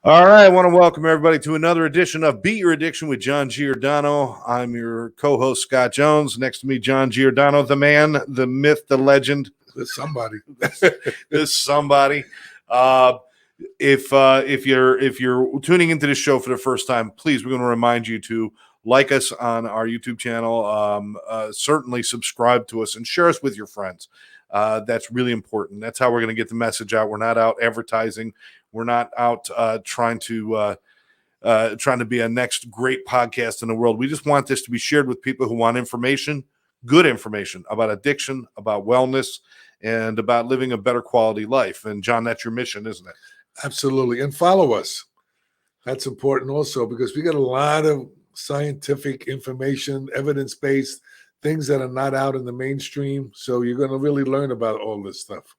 All right, I want to welcome everybody to another edition of Beat Your Addiction with John Giordano. I'm your co-host, Scott Jones. Next to me, John Giordano, the man, the myth, the legend. There's somebody. There's somebody. If you're tuning into this show for the first time, please, we're going to remind you to like us on our YouTube channel. Certainly subscribe to us and share us with your friends. That's really important. That's how we're going to get the message out. We're not out advertising. We're not out trying to be a next great podcast in the world. We just want this to be shared with people who want information, good information about addiction, about wellness, and about living a better quality life. And John, that's your mission, isn't it? Absolutely. And follow us. That's important also because we got a lot of scientific information, evidence-based things that are not out in the mainstream. So you're going to really learn about all this stuff.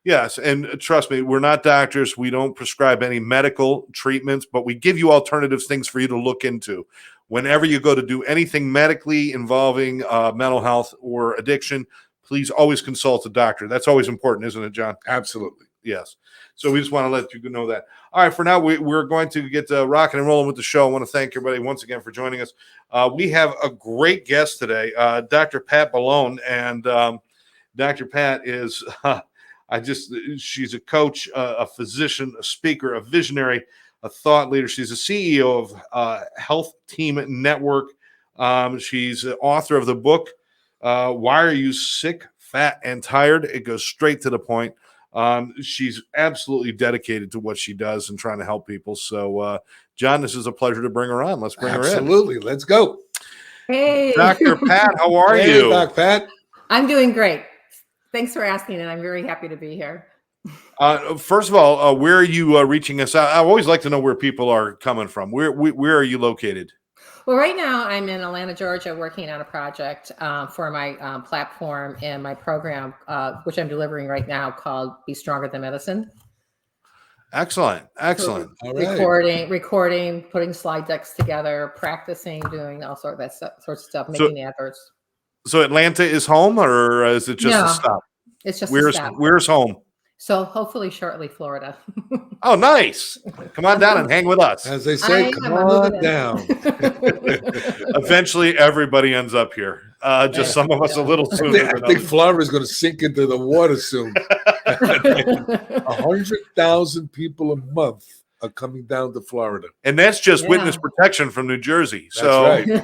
Yes, and trust me, we're not doctors. We don't prescribe any medical treatments, but we give you alternatives, things for you to look into. Whenever you go to do anything medically involving mental health or addiction, please always consult a doctor. That's always important, isn't it, John? Absolutely. Yes. So we just want to let you know that. All right, for now, we're going to get rocking and rolling with the show. I want to thank everybody once again for joining us. We have a great guest today, Dr. Pat Boulogne, and Dr. Pat is... she's a coach, a physician, a speaker, a visionary, a thought leader. She's the CEO of Health Team Network. She's the author of the book, Why Are You Sick, Fat, and Tired? It goes straight to the point. She's absolutely dedicated to what she does and trying to help people. So, John, this is a pleasure to bring her on. Let's bring her in. Absolutely. Let's go. Hey. Dr. Pat, how are you? Hey, Doc Pat. I'm doing great. Thanks for asking, and I'm very happy to be here. First of all, where are you reaching us out? I always like to know where people are coming from. Where are you located? Well, right now I'm in Atlanta, Georgia, working on a project for my platform and my program, which I'm delivering right now, called Be Stronger Than Medicine. Excellent. So recording, putting slide decks together, practicing, doing all sorts of stuff, making adverts. So Atlanta is home, or is it just a stop? It's just a stop. Where's home? So hopefully shortly, Florida. Oh, nice. Come on down and hang with us. As they say, come on down. Eventually, everybody ends up here. Just some of us a little sooner. I think Florida is going to sink into the water soon. 100,000 people a month are coming down to Florida. And that's just witness protection from New Jersey. That's right.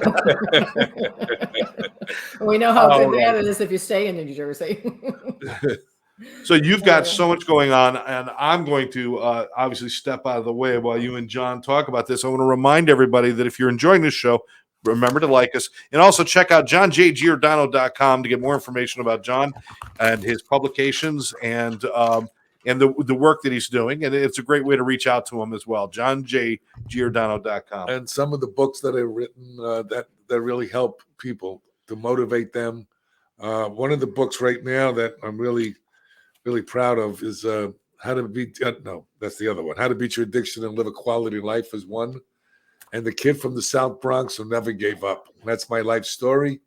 We know how good that is if you stay in New Jersey. So you've got so much going on, and I'm going to obviously step out of the way while you and John talk about this. I want to remind everybody that if you're enjoying this show, remember to like us, and also check out johnjgiordano.com to get more information about John and his publications and the work that he's doing. And it's a great way to reach out to him as well, johnjgiordano.com. And some of the books that are written that really help people to motivate them. One of the books right now that I'm really proud of is How to Beat that's the other one. How to Beat Your Addiction and Live a Quality Life is one. And The Kid from the South Bronx Who Never Gave Up. That's my life story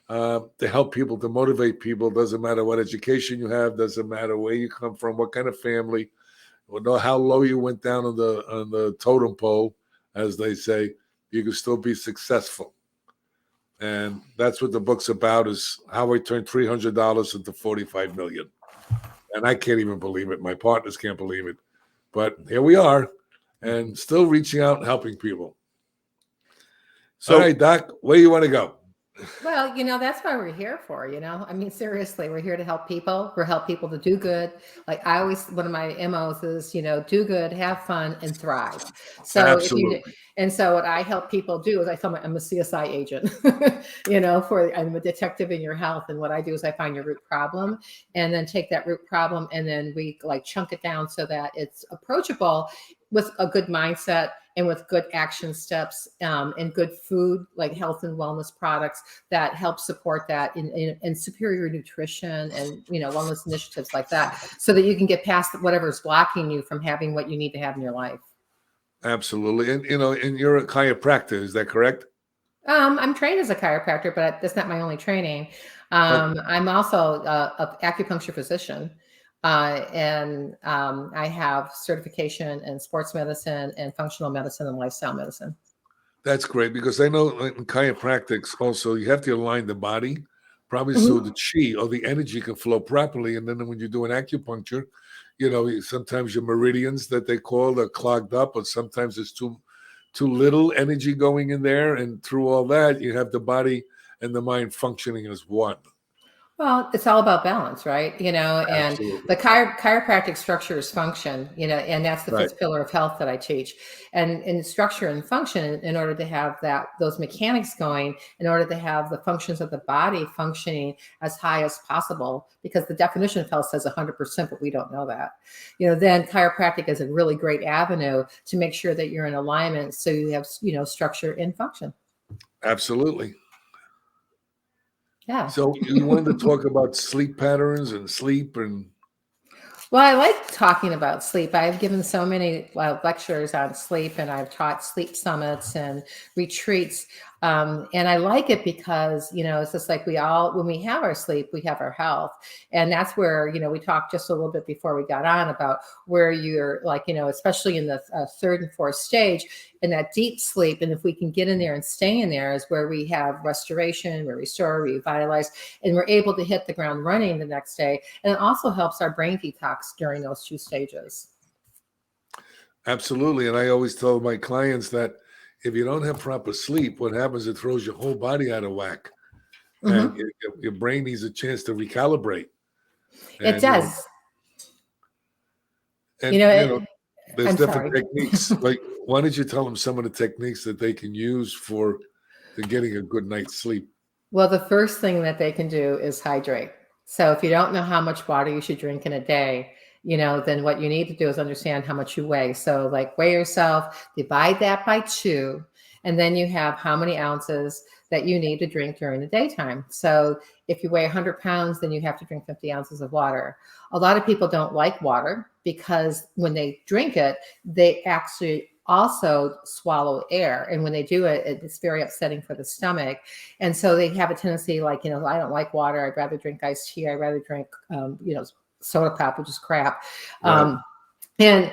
to help people, to motivate people. Doesn't matter what education you have, doesn't matter where you come from, what kind of family, or know how low you went down on the totem pole, as they say, you can still be successful. And that's what the book's about, is how I turned $300 into $45 million. And I can't even believe it. My partners can't believe it. But here we are, and still reaching out and helping people. So, all right, Doc, where you want to go? Well, that's why we're here for, I mean, seriously, we're here to help people. We're help people to do good. Like one of my MOs is, do good, have fun, and thrive. So Absolutely. So what I help people do is I'm a CSI agent, I'm a detective in your health. And what I do is I find your root problem and then take that root problem and then we chunk it down so that it's approachable with a good mindset and with good action steps and good food, like health and wellness products that help support that in superior nutrition and, wellness initiatives like that, so that you can get past whatever's blocking you from having what you need to have in your life. Absolutely. And, and you're a chiropractor, is that correct? I'm trained as a chiropractor, but that's not my only training. I'm also an acupuncture physician. And I have certification in sports medicine and functional medicine and lifestyle medicine. That's great, because I know like, in chiropractics also you have to align the body, probably so Mhm. the chi or the energy can flow properly. And then when you do an acupuncture, sometimes your meridians that they call are clogged up, or sometimes there's too little energy going in there. And through all that, you have the body and the mind functioning as one. Well, it's all about balance, right? And Absolutely. the chiropractic structure is function, and that's the Right. fifth pillar of health that I teach. And in structure and function, in order to have those mechanics going, in order to have the functions of the body functioning as high as possible, because the definition of health says 100%, but we don't know that. Then chiropractic is a really great avenue to make sure that you're in alignment, so you have, structure and function. Absolutely. Yeah. So you wanted to talk about sleep patterns and sleep and Well, I like talking about sleep. I've given so many lectures on sleep, and I've taught sleep summits and retreats. And I like it because, it's just like when we have our sleep, we have our health. And that's where, we talked just a little bit before we got on about where you're like, especially in the third and fourth stage, in that deep sleep. And if we can get in there and stay in there, is where we have restoration, we restore, revitalize, and we're able to hit the ground running the next day. And it also helps our brain detox during those 2 stages. absolutely. And I always tell my clients that if you don't have proper sleep, what happens, it throws your whole body out of whack. And Mhm. your brain needs a chance to recalibrate. It And, does. You and, know, it, there's I'm different sorry. techniques. Like, why don't you tell them some of the techniques that they can use for getting a good night's sleep? Well, the first thing that they can do is hydrate. So if you don't know how much water you should drink in a day, then what you need to do is understand how much you weigh. So like weigh yourself, divide that by 2, and then you have how many ounces that you need to drink during the daytime. So if you weigh 100 pounds, then you have to drink 50 ounces of water. A lot of people don't like water because when they drink it, they actually also swallow air. And when they do it, it's very upsetting for the stomach. And so they have a tendency like, I don't like water. I'd rather drink iced tea. I'd rather drink, soda pop, which is crap. Right. And,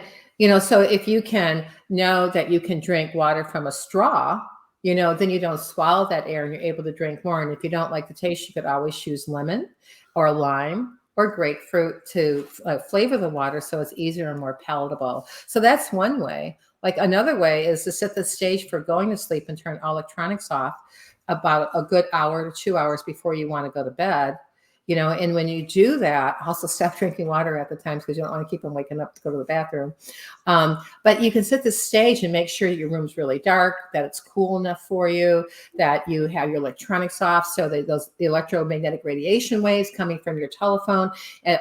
so if you can know that you can drink water from a straw, then you don't swallow that air and you're able to drink more. And if you don't like the taste, you could always choose lemon or lime or grapefruit to flavor the water so it's easier and more palatable. So that's one way. Like another way is to set the stage for going to sleep and turn all electronics off about a good hour to 2 hours before you want to go to bed. And when you do that, also stop drinking water at the times because you don't want to keep them waking up to go to the bathroom. But you can set the stage and make sure your room's really dark, that it's cool enough for you, that you have your electronics off so that the electromagnetic radiation waves coming from your telephone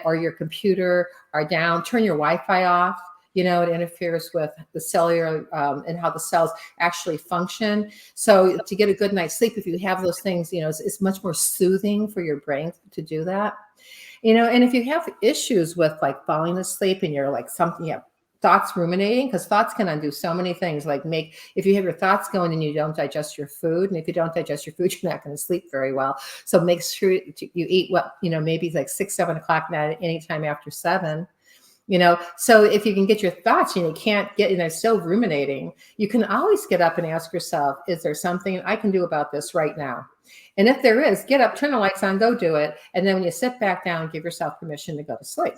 or your computer are down. Turn your Wi-Fi off. It interferes with the cellular and how the cells actually function. So to get a good night's sleep, if you have those things, it's much more soothing for your brain to do that. And if you have issues with like falling asleep and you're like something, you have thoughts ruminating, because thoughts can undo so many things. Like if you have your thoughts going and you don't digest your food, and if you don't digest your food, you're not going to sleep very well. So make sure you eat maybe like 6, 7 o'clock night, anytime after 7. So if you can get your thoughts and you can't get, still ruminating, you can always get up and ask yourself, is there something I can do about this right now? And if there is, get up, turn the lights on, go do it. And then when you sit back down, give yourself permission to go to sleep.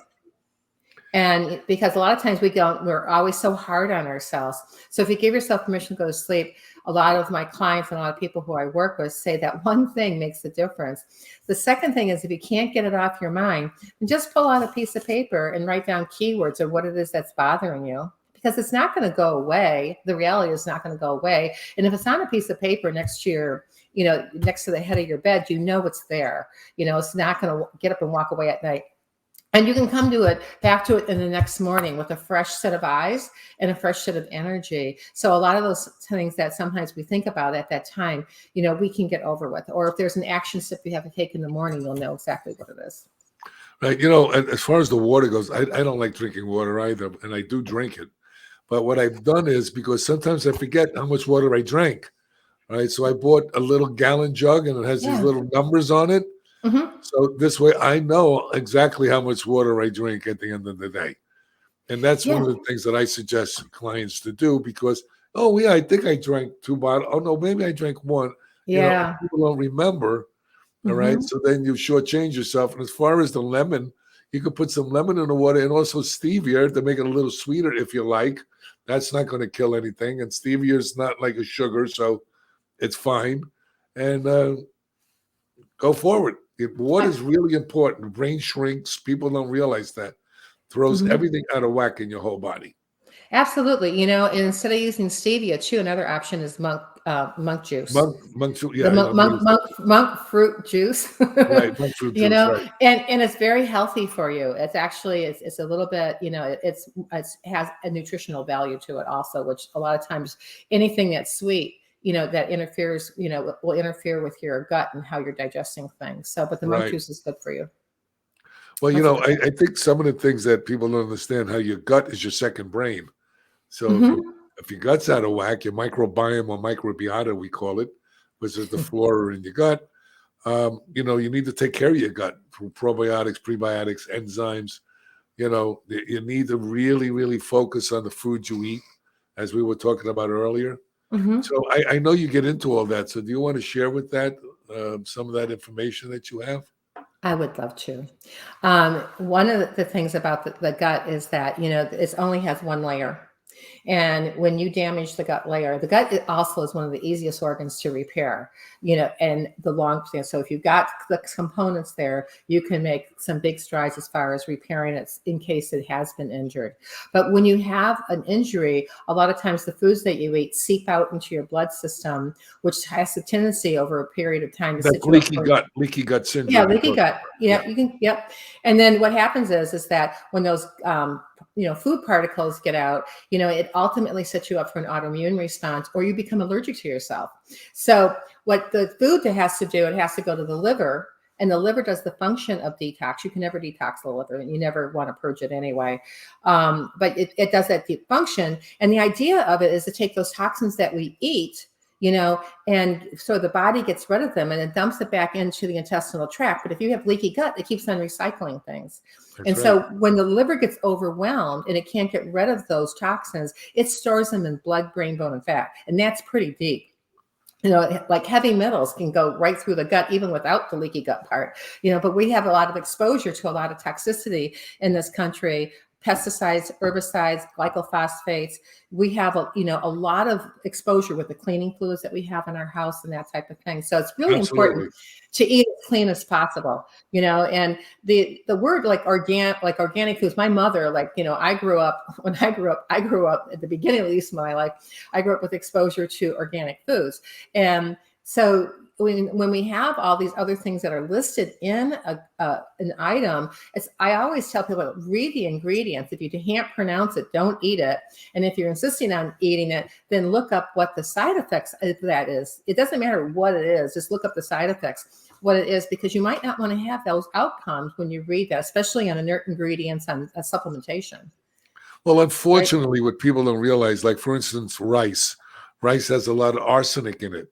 And because a lot of times we're always so hard on ourselves. So if you give yourself permission to go to sleep, a lot of my clients and a lot of people who I work with say that one thing makes a difference. The second thing is if you can't get it off your mind, just pull out a piece of paper and write down keywords of what it is that's bothering you, because it's not going to go away. The reality is not going to go away. And if it's on a piece of paper next to next to the head of your bed, it's there. It's not going to get up and walk away at night. And you can come back to it in the next morning with a fresh set of eyes and a fresh set of energy. So a lot of those things that sometimes we think about at that time, we can get over with. Or if there's an action step you have to take in the morning, you'll know exactly what it is. Right. As far as the water goes, I don't like drinking water either, and I do drink it. But what I've done is, because sometimes I forget how much water I drank, right? So I bought a little gallon jug, and it has these Yeah. little numbers on it. Mhm. So this way I know exactly how much water I drink at the end of the day. And that's one Yeah. of the things that I suggest clients to do because, oh, yeah, I think I drank 2 bottles. Oh, no, maybe I drank one. And Yeah. people don't remember. All right. Mhm. So then you shortchange yourself. And as far as the lemon, you could put some lemon in the water and also stevia to make it a little sweeter if you like. That's not going to kill anything. And stevia is not like a sugar, so it's fine. And go forward. Water is really important. Brain shrinks. People don't realize that. Throws Mhm. everything out of whack in your whole body. Absolutely. And instead of using stevia too, another option is monk juice. Monk fruit. The Yeah, I don't use that. monk fruit juice. Right, monk fruit you juice. know, Right, and it's very healthy for you. It's actually it's a little bit, it has a nutritional value to it also, which a lot of times anything that's sweet, that interferes, will interfere with your gut and how you're digesting things. So, but the monk right. juice is good for you. Well, That's a good I think some of the things that people don't understand how your gut is your second brain. So thing. if your gut's out of whack, your microbiome or microbiota, we call it, which is the flora in your gut, you need to take care of your gut through probiotics, prebiotics, enzymes. You need to really, really focus on the food you eat, as we were talking about earlier. Hmm. So I know you get into all that. So do you want to share with that some of that information that you have? I would love to. One of the things about the gut is that, it only has one layer. And when you damage the gut layer, the gut also is one of the easiest organs to repair, and the long thing. So if you've got the components there, you can make some big strides as far as repairing it in case it has been injured. But when you have an injury, a lot of times the foods that you eat seep out into your blood system, which has a tendency over a period of time to That's set you up for. leaky gut Yeah, syndrome. You're leaky talking gut. about. Yeah, you can. Yep. And then what happens is that when those food particles get out, it ultimately sets you up for an autoimmune response, or you become allergic to yourself. So what the food has to do, it has to go to the liver, and the liver does the function of detox. You can never detox the liver, and you never want to purge it anyway. But it does that deep function, and the idea of it is to take those toxins that we eat. And so the body gets rid of them and it dumps it back into the intestinal tract. But if you have leaky gut, it keeps on recycling things. That's And right. so when the liver gets overwhelmed and it can't get rid of those toxins, it stores them in blood, brain, bone, and fat. And that's pretty deep. Like heavy metals can go right through the gut, even without the leaky gut part. But we have a lot of exposure to a lot of toxicity in this country. Pesticides, herbicides, glycophosphates. We have a lot of exposure with the cleaning fluids that we have in our house and that type of thing. So it's really important Absolutely. to eat as clean as possible. And the word like organic foods. My mother, I grew up at the beginning, at least of my life, I grew up with exposure to organic foods. And so when we have all these other things that are listed in an item, I always tell people, read the ingredients. If you can't pronounce it, don't eat it. And if you're insisting on eating it, then look up what the side effects of that is. It doesn't matter what it is, just look up the side effects, what it is, because you might not want to have those outcomes when you read that, especially on inert ingredients on supplementation. Well, Right? unfortunately, what people don't realize, like for instance, rice has a lot of arsenic in it,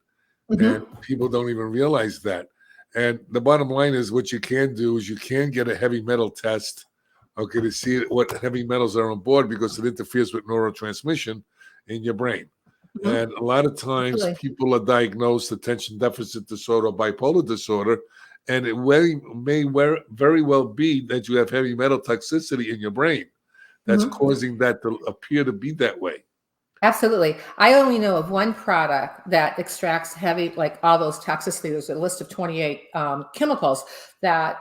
and Mm-hmm. people don't even realize that. And the bottom line is, what you can do is you can get a heavy metal test, okay, to see what heavy metals are on board because it interferes with neurotransmission in your brain. Mm-hmm. And a lot of times, Absolutely. people are diagnosed attention deficit disorder or bipolar disorder, and it may very well be that you have heavy metal toxicity in your brain that's Mm-hmm. causing that to appear to be that way. Absolutely. I only know of one product that extracts heavy, like all those toxicity. There's a list of 28 chemicals that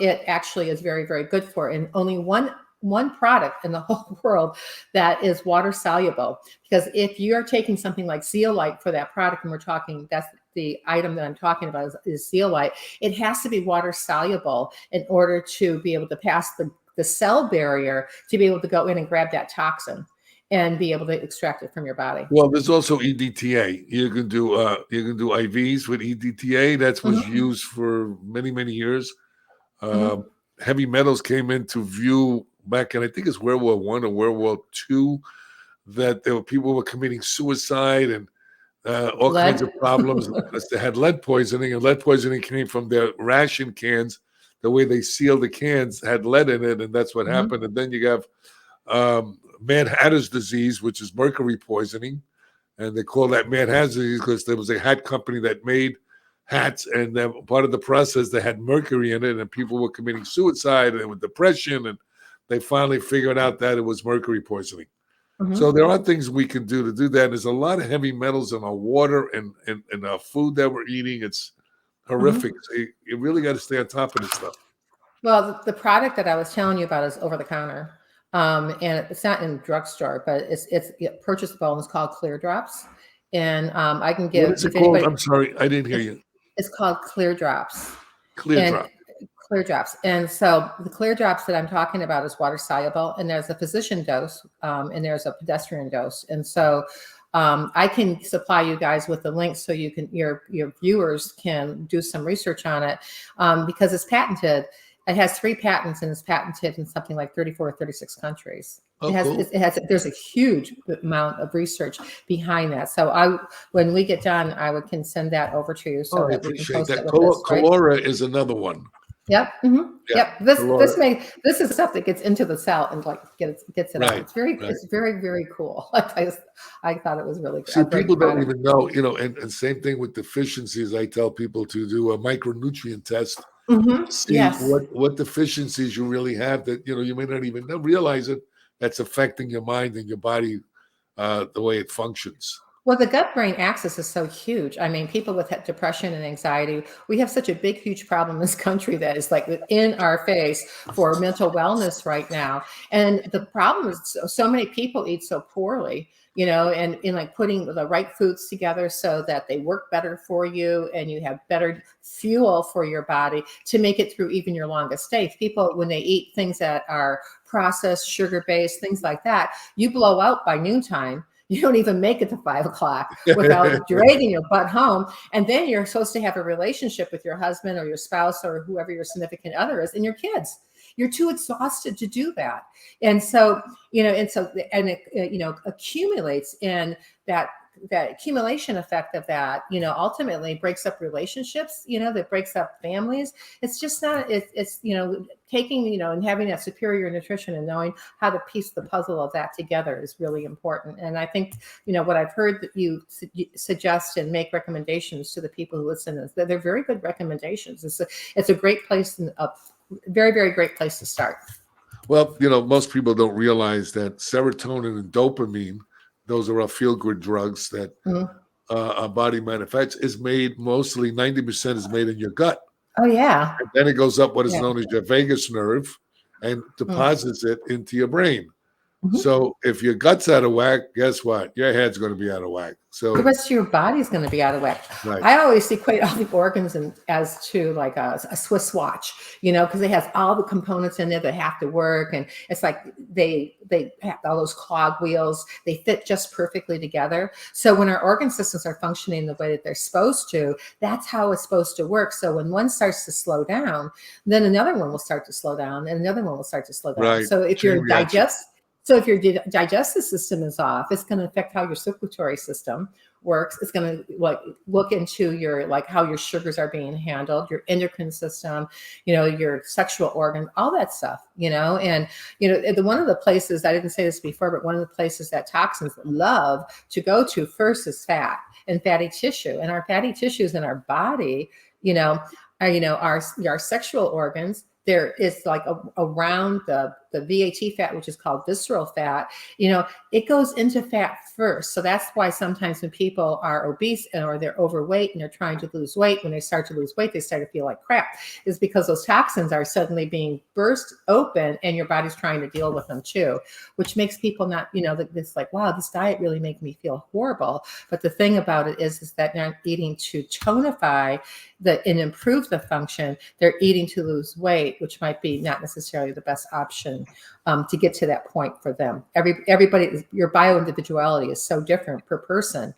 it actually is very, very good for, and only one product in the whole world that is water soluble. Because if you are taking something like zeolite for that product, and that's the item that I'm talking about is zeolite, it has to be water soluble in order to be able to pass the cell barrier to be able to go in and grab that toxin and be able to extract it from your body. Well, there's also EDTA. You can do IVs with EDTA. That was Mm-hmm. used for many, many years. Mm-hmm. Um, Heavy metals came into view back in, I think it's World War I or World War II, that there were people who were committing suicide, and all Lead. kinds of problems because they had lead poisoning, and lead poisoning came from their ration cans. The way they sealed the cans had lead in it, and that's what Mhm. happened. And then you have Mad Hatter's disease, which is mercury poisoning. And they call that Mad Hatter's disease because there was a hat company that made hats, and then part of the process they had mercury in it, and people were committing suicide and with depression, and they finally figured out that it was mercury poisoning. So Mhm. there are things we can do to do that. There's a lot of heavy metals in our water and our food that we're eating. It's horrific. Mhm. So you really got to stay on top of this stuff. Well, the product that I was telling you about is over the counter, and it's not in drugstore, but it's purchasable, and it's called Clear Drops. And I can What give is it if called? anybody, I'm sorry, I didn't hear it's, you. it's called Clear Drops, Clear and drop. Clear Drops. And so the Clear Drops that I'm talking about is water soluble, and there's a physician dose, and there's a pedestrian dose. And so I can supply you guys with the link so you can your viewers can do some research on it, because it's patented. It has 3 patents, and it's patented in something like 34 or 36 countries. Oh, cool. There's a huge amount of research behind that. So when we get done, can send that over to you so Oh, I that we can appreciate post it that. with this, right? Colora is another one. Yep. Mhm. Yeah, Yep. Colora. This is stuff that gets into the cell and like gets it out. Right, It's very right. it's very, very cool. I thought it was really See, a great people don't product. even know, and same thing with deficiencies. I tell people to do a micronutrient test, see Yes. what deficiencies you really have that, you may not even realize it. That's affecting your mind and your body, the way it functions. Well, the gut-brain axis is so huge. I mean, people with depression and anxiety, we have such a big, huge problem in this country that is like in our face for mental wellness right now. And the problem is so many people eat so poorly, and in like putting the right foods together so that they work better for you and you have better fuel for your body to make it through even your longest days. People, when they eat things that are processed, sugar-based, things like that, you blow out by noontime. You don't even make it to 5 o'clock without dragging your butt home. And then you're supposed to have a relationship with your husband or your spouse or whoever your significant other is and your kids. You're too exhausted to do that. And so, it accumulates, and that accumulation effect of that, ultimately breaks up relationships, that breaks up families. It's just not, it's taking, and having that superior nutrition and knowing how to piece the puzzle of that together is really important. And I think, what I've heard that you suggest and make recommendations to the people who listen is that they're very good recommendations. It's a great place, a very, very great place to start. Well, most people don't realize that serotonin and dopamine, those are our feel-good drugs that our body manufactures, is made mostly 90% is made in your gut. Oh, yeah. And then it goes up what is Yeah. known as your vagus nerve and deposits it into your brain. Mhm. So if your gut's out of whack, guess what? Your head's going to be out of whack. The So rest of your body's going to be out of whack. Right. I always equate all the organs as to like a Swiss watch, because it has all the components in there that have to work, and it's like they have all those cog wheels. They fit just perfectly together. So when our organ systems are functioning the way that they're supposed to, that's how it's supposed to work. So when one starts to slow down, then another one will start to slow down, and another one will start to slow down. Right. So if Chain your reaction. So if your digestive system is off, it's going to affect how your circulatory system works. It's going to look into your how your sugars are being handled, your endocrine system, your sexual organ, all that stuff, and one of the places, I didn't say this before, but one of the places that toxins love to go to first is fat and fatty tissue. And our fatty tissues in our body, are our sexual organs. There is around the VAT fat, which is called visceral fat, it goes into fat first. So that's why sometimes when people are obese or they're overweight and they're trying to lose weight, when they start to lose weight, they start to feel like crap, is because those toxins are suddenly being burst open and your body's trying to deal with them too, which makes people not, it's like, wow, this diet really makes me feel horrible. But the thing about it is that they're not eating to tonify and improve the function. They're eating to lose weight, which might be not necessarily the best option to get to that point for them. Everybody, your bio-individuality is so different per person.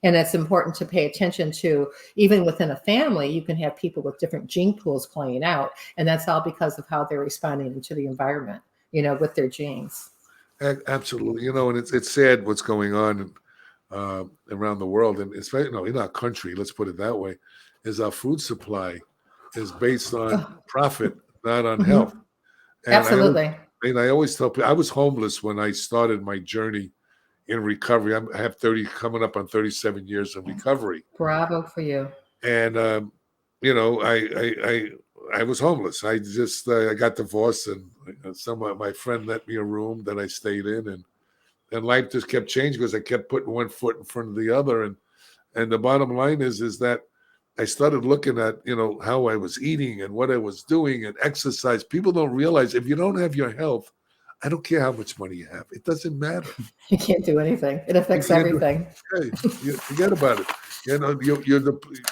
And it's important to pay attention to, even within a family, you can have people with different gene pools playing out. And that's all because of how they're responding to the environment, with their genes. Absolutely. And it's sad what's going on around the world, and especially in our country, let's put it that way, is our food supply is based on Oh, profit, not on health. mhm. And Absolutely. I always tell people I was homeless when I started my journey in recovery. I have 30 coming up on 37 years of recovery, Bravo for you. and I was homeless. I got divorced, and my friend let me a room that I stayed in, and life just kept changing because I kept putting one foot in front of the other, and the bottom line is that I started looking at how I was eating and what I was doing and exercise. People don't realize if you don't have your health, I don't care how much money you have. It doesn't matter. You can't do anything. It You affects can't do everything. Hey, forget about it.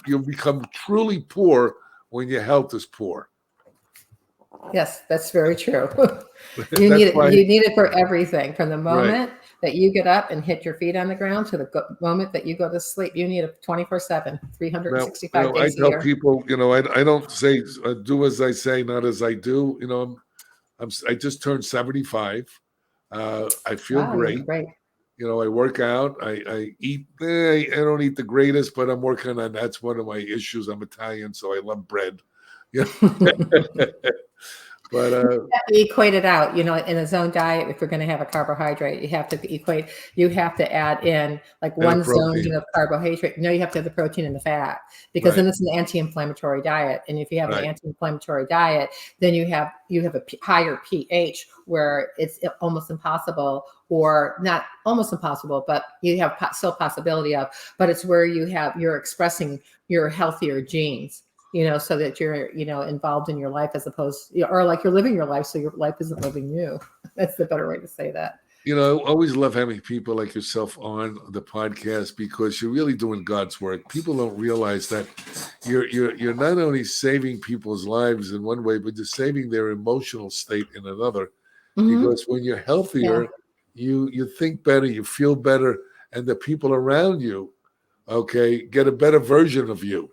You become truly poor when your health is poor. Yes, that's very true. You need That's it. why, You need it for everything, from the right? moment that you get up and hit your feet on the ground to the moment that you go to sleep. You need it 24/7, Now, 365 I days a tell year. people, I don't say do as I say, not as I do. I just turned 75. I feel Wow, you're great. great. I work out. I eat. I don't eat the greatest, but I'm working on that's one of my issues. I'm Italian, so I love bread. Yeah, but You equate it out, in a zone diet. If you're going to have a carbohydrate, you have to equate, you have to add in like and a one zone protein, of carbohydrate. No, you have to have the protein and the fat, because right, then it's an anti-inflammatory diet. And if you have an right. anti-inflammatory diet, then you have a higher pH, where it's almost impossible, or not almost impossible, but you have still possibility of, but it's where you're expressing your healthier genes, so that you're, involved in your life, as opposed, or like you're living your life, so your life isn't living you. That's the better way to say that. I always love having people like yourself on the podcast because you're really doing God's work. People don't realize that you're not only saving people's lives in one way, but you're saving their emotional state in another. Hmm. Because when you're Yeah. healthier, you think better, you feel better, and the people around you, okay, get a better version of you.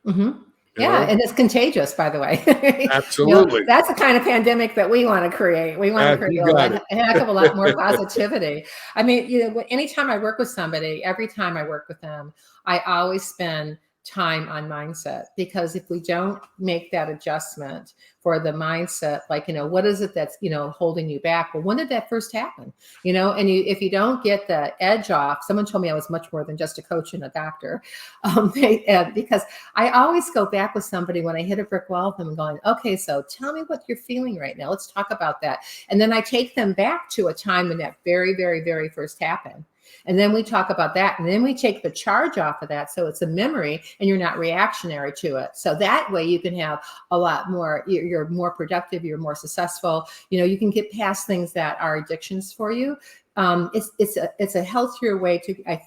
Hmm. You Yeah, know, and it's contagious, by the way. absolutely. That's the kind of pandemic that we want to create. We want to create You got a heck of a lot more it. positivity. I mean, anytime I work with somebody, every time I work with them, I always spend time on mindset, because if we don't make that adjustment for the mindset, like, what is it that's, holding you back? Well, when did that first happen? And if you don't get the edge off, someone told me I was much more than just a coach and a doctor. Because I always go back with somebody when I hit a brick wall with them and going, okay, so tell me what you're feeling right now. Let's talk about that. And then I take them back to a time when that very, very, very first happened. And then we talk about that. And then we take the charge off of that. So it's a memory and you're not reactionary to it. So that way you can have a lot more, you're more productive, you're more successful. You can get past things that are addictions for you. It's a healthier way to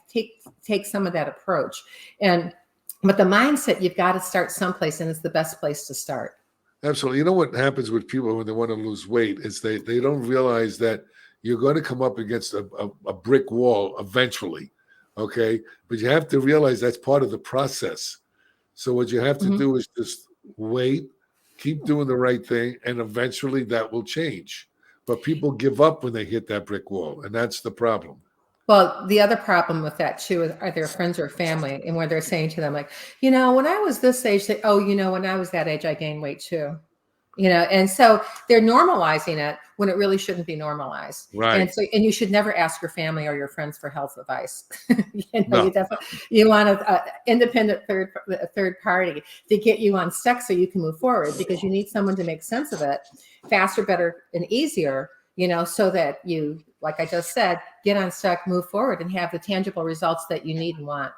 take some of that approach. But the mindset, you've got to start someplace, and it's the best place to start. Absolutely. You know what happens with people when they want to lose weight is they don't realize that you're going to come up against a brick wall eventually. Okay. But you have to realize that's part of the process. So what you have to Mhm. do is just wait, keep doing the right thing, and eventually that will change. But people give up when they hit that brick wall, and that's the problem. Well, the other problem with that too is, are their friends or family, and where they're saying to them, like, when I was this age, when I was that age, I gained weight too. And so they're normalizing it when it really shouldn't be normalized. Right. And you should never ask your family or your friends for health advice. No. You want an independent third party to get you unstuck so you can move forward, because you need someone to make sense of it faster, better, and easier, so that you, like I just said, get unstuck, move forward, and have the tangible results that you need and want.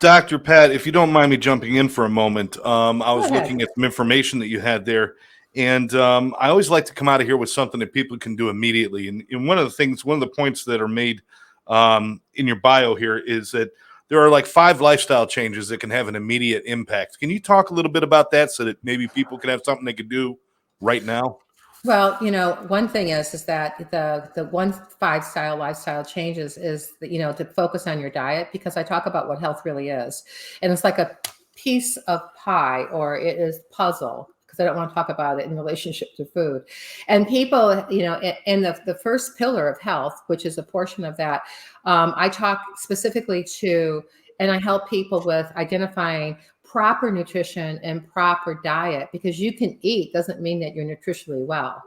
Dr. Pat, if you don't mind me jumping in for a moment, I Go was ahead. looking at some information that you had there, and I always like to come out of here with something that people can do immediately. And one of the points that are made in your bio here is that there are like 5 lifestyle changes that can have an immediate impact. Can you talk a little bit about that so that maybe people can have something they could do right now? Well, one thing is that the 1 5 lifestyle changes is that, to focus on your diet, because I talk about what health really is, and it's like a piece of pie, or it is puzzle, because because I don't want to talk about it in relationship to food. And people, in the first pillar of health, which is a portion of that, I talk specifically to, and I help people with identifying proper nutrition and proper diet, because you can eat doesn't mean that you're nutritionally well.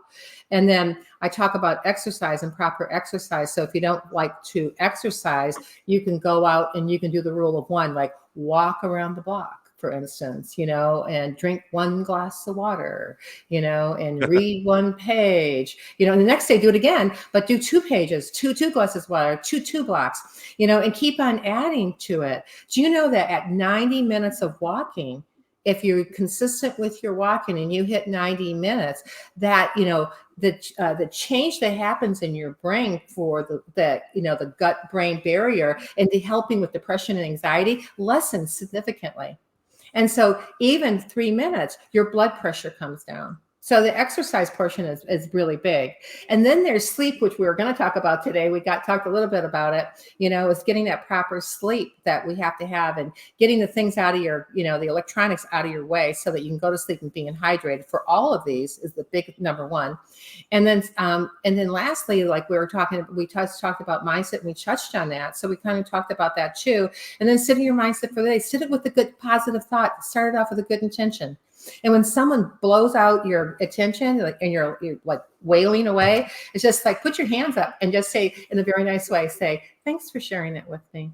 And then I talk about exercise and proper exercise. So if you don't like to exercise, you can go out and you can do the rule of one, like walk around the block, for instance, and drink 1 glass of water, and read 1 page, and the next day do it again, but do 2 pages, two glasses of water, two blocks, and keep on adding to it. Do you know that at 90 minutes of walking, if you're consistent with your walking and you hit 90 minutes, that, the change that happens in your brain for the gut brain barrier and the helping with depression and anxiety lessens significantly. And so even 3 minutes, your blood pressure comes down. So the exercise portion is really big. And then there's sleep, which we were going to talk about today. We talked a little bit about it, is getting that proper sleep that we have to have, and getting the things out of your, the electronics out of your way so that you can go to sleep and being hydrated. For all of these is the big number one. And then lastly, like we talked about mindset, and we touched on that. So we kind of talked about that too. And then setting your mindset for the day, sit it with a good positive thought, start it off with a good intention. And when someone blows out your attention, and you're like wailing away, it's just like, put your hands up and just say, in a very nice way, say, thanks for sharing it with me.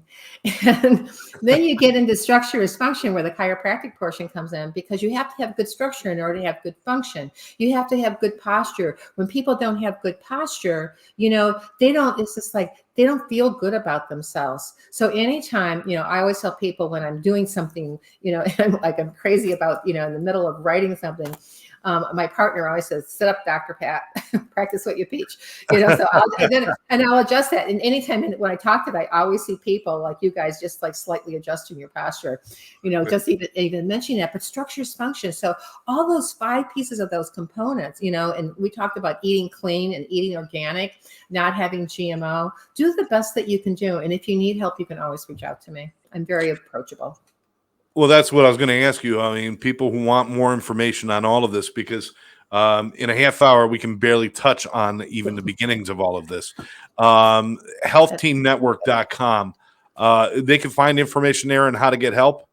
And then you get into structure is function, where the chiropractic portion comes in, because you have to have good structure in order to have good function. You have to have good posture. When people don't have good posture, it's just like, they don't feel good about themselves. So anytime, I always tell people when I'm doing something, and I'm crazy about, in the middle of writing something, my partner always says, sit up, Dr. Pat, practice what you preach, so I'll adjust that. And anytime when I talk to that, I always see people like you guys just like slightly adjusting your posture, just even mentioning that, but structures function. So all those 5 pieces of those components, and we talked about eating clean and eating organic, not having GMO, do the best that you can do. And if you need help, you can always reach out to me. I'm very approachable. Well, that's what I was going to ask you. I mean, people who want more information on all of this, because in a half hour, we can barely touch on even the beginnings of all of this. Healthteamnetwork.com. They can find information there on how to get help.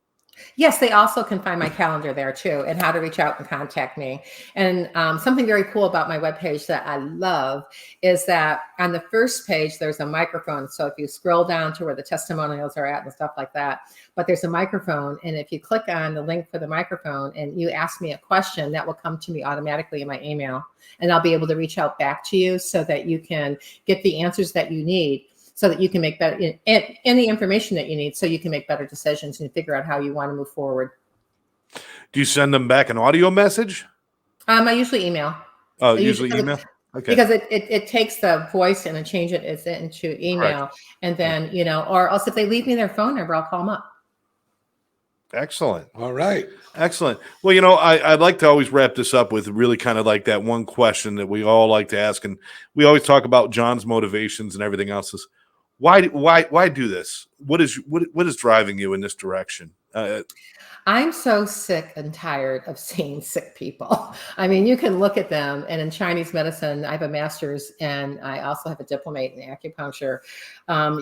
Yes, they also can find my calendar there too, and how to reach out and contact me. And something very cool about my webpage that I love is that on the first page, there's a microphone. So if you scroll down to where the testimonials are at and stuff like that, but there's a microphone. And if you click on the link for the microphone and you ask me a question, that will come to me automatically in my email. And I'll be able to reach out back to you so that you can get the answers that you need, so that you can make better, and the information that you need, so you can make better decisions and figure out how you want to move forward. Do you send them back an audio message? I usually email. Oh, usually email? Okay. Because it takes the voice and it changes it into email. Right. And then, or else if they leave me their phone number, I'll call them up. Excellent. All right. Excellent. Well, I'd like to always wrap this up with really kind of like that one question that we all like to ask. And we always talk about John's motivations and everything else. Is why do this? What is driving you in this direction? I'm so sick and tired of seeing sick people. I mean, you can look at them, and in Chinese medicine, I have a master's and I also have a diplomate in acupuncture.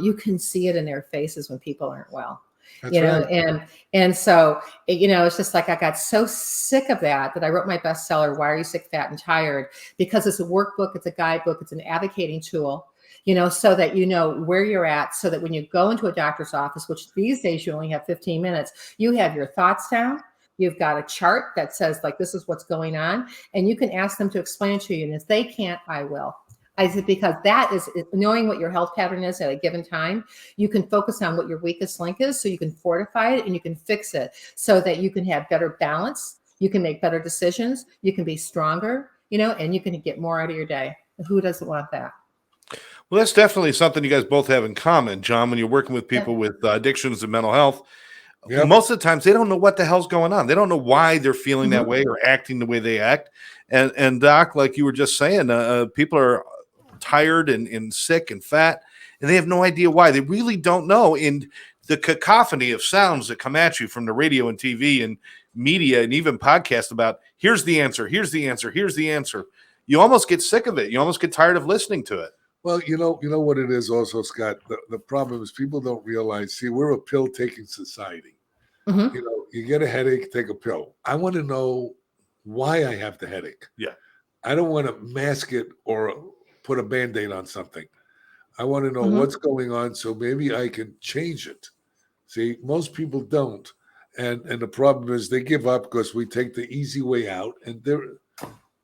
You can see it in their faces when people aren't well. That's right. And so, it's just like, I got so sick of that I wrote my bestseller, Why Are You Sick, Fat, and Tired? Because it's a workbook, it's a guidebook, it's an advocating tool, so that you know where you're at, so that when you go into a doctor's office, which these days you only have 15 minutes, you have your thoughts down. You've got a chart that says, like, this is what's going on. And you can ask them to explain it to you. And if they can't, I will. I said, because that is knowing what your health pattern is at a given time. You can focus on what your weakest link is, so you can fortify it and you can fix it, so that you can have better balance. You can make better decisions. You can be stronger, and you can get more out of your day. Who doesn't want that? Well, that's definitely something you guys both have in common, John. When you're working with people with addictions and mental health, most of the times they don't know what the hell's going on. They don't know why they're feeling that way or acting the way they act. And Doc, like you were just saying, people are tired and sick and fat, and they have no idea why. They really don't know. In the cacophony of sounds that come at you from the radio and TV and media and even podcasts about here's the answer, here's the answer, here's the answer. You almost get sick of it. You almost get tired of listening to it. Well, you know what it is also, Scott. The problem is people don't realize. See, we're a pill-taking society. Mhm. You know, you get a headache, take a pill. I want to know why I have the headache. Yeah. I don't want to mask it or put a Band-Aid on something. I want to know Mhm. what's going on so maybe I can change it. See, most people don't. And the problem is they give up because we take the easy way out, and the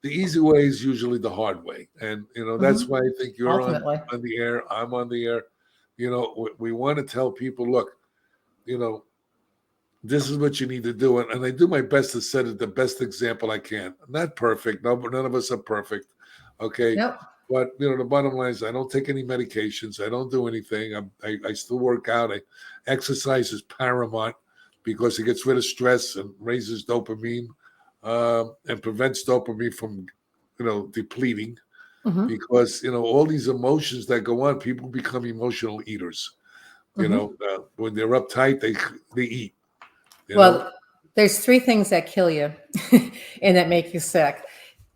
easy way is usually the hard way. And that's why I think you're on Ultimately. the air, I'm on the air. We want to tell people, look, this is what you need to do. And I do my best to set it the best example I can. I'm not perfect. No, none of us are perfect. Okay. Nope. But the bottom line is I don't take any medications. I don't do anything. I still work out. Exercise is paramount because it gets rid of stress and raises dopamine and prevents dopamine from depleting. Mhm. Because all these emotions that go on, people become emotional eaters. Mhm. When they're uptight, they eat. Well, there's 3 things that kill you and that make you sick,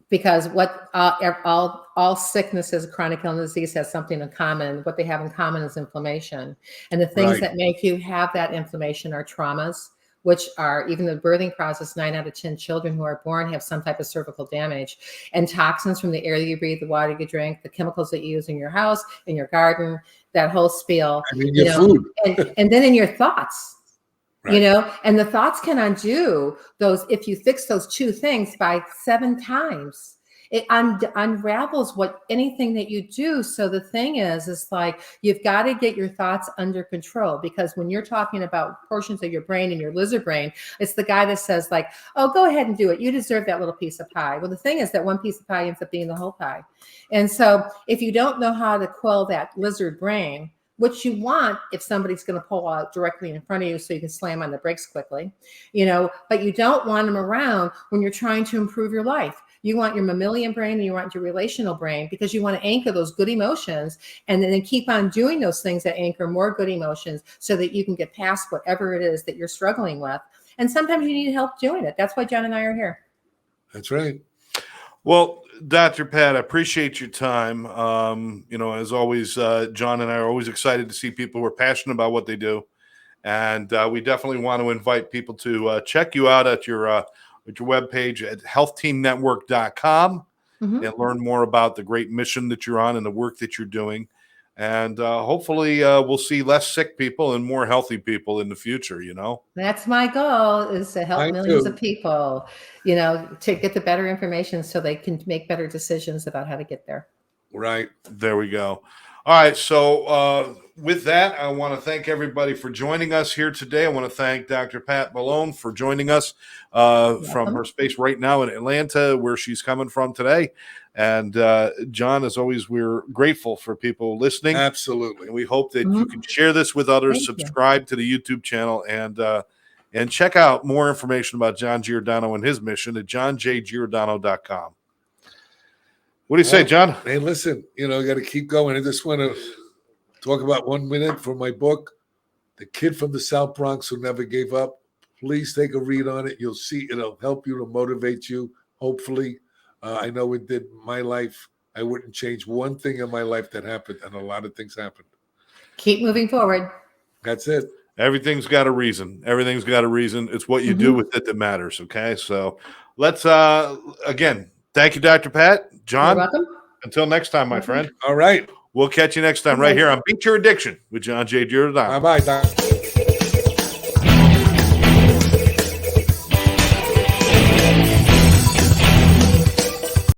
because what all sicknesses, chronic illness, disease has something in common. What they have in common is inflammation, and the things Right. that make you have that inflammation are traumas, which are even the birthing process. 9 out of 10 children who are born have some type of cervical damage, and toxins from the air that you breathe, the water you drink, the chemicals that you use in your house, in your garden, that whole spiel. I mean, your food. And then in your thoughts. Right. And the thoughts can undo those. If you fix those 2 things by 7 times, it unravels anything that you do. So the thing is like, you've got to get your thoughts under control, because when you're talking about portions of your brain and your lizard brain, it's the guy that says like, oh, go ahead and do it. You deserve that little piece of pie. Well, the thing is that one piece of pie ends up being the whole pie. And so if you don't know how to quell that lizard brain, which you want if somebody's going to pull out directly in front of you so you can slam on the brakes quickly, but you don't want them around when you're trying to improve your life. You want your mammalian brain and you want your relational brain, because you want to anchor those good emotions and then keep on doing those things that anchor more good emotions so that you can get past whatever it is that you're struggling with. And sometimes you need help doing it. That's why John and I are here. That's right. Well, Dr. Pat, I appreciate your time. As always, John and I are always excited to see people who are passionate about what they do. And we definitely want to invite people to check you out at your webpage at healthteamnetwork.com and learn more about the great mission that you're on and the work that you're doing. And hopefully we'll see less sick people and more healthy people in the future, That's my goal, is to help Mine millions too. of people, to get the better information so they can make better decisions about how to get there. Right. There we go. All right. So with that, I want to thank everybody for joining us here today. I want to thank Dr. Pat Boulogne for joining us from her space right now in Atlanta, where she's coming from today. And John, as always, we're grateful for people listening. Absolutely. And we hope that you can share this with others, subscribe to the YouTube channel, and check out more information about John Giordano and his mission at johnjgiordano.com. What do you say, John? Hey, listen, you got to keep going. I just want to talk about 1 minute from my book, The Kid from the South Bronx Who Never Gave Up. Please take a read on it. You'll see it'll help you to motivate you, hopefully. I know it did my life. I wouldn't change one thing in my life that happened, and a lot of things happened. Keep moving forward. That's it. Everything's got a reason. Everything's got a reason. It's what you do with it that matters, okay? So let's, again, thank you, Dr. Pat. John, You're welcome. until next time, my friend. All right. We'll catch you next time right here on Beat Your Addiction with John J. Giordano. Bye-bye, Doc.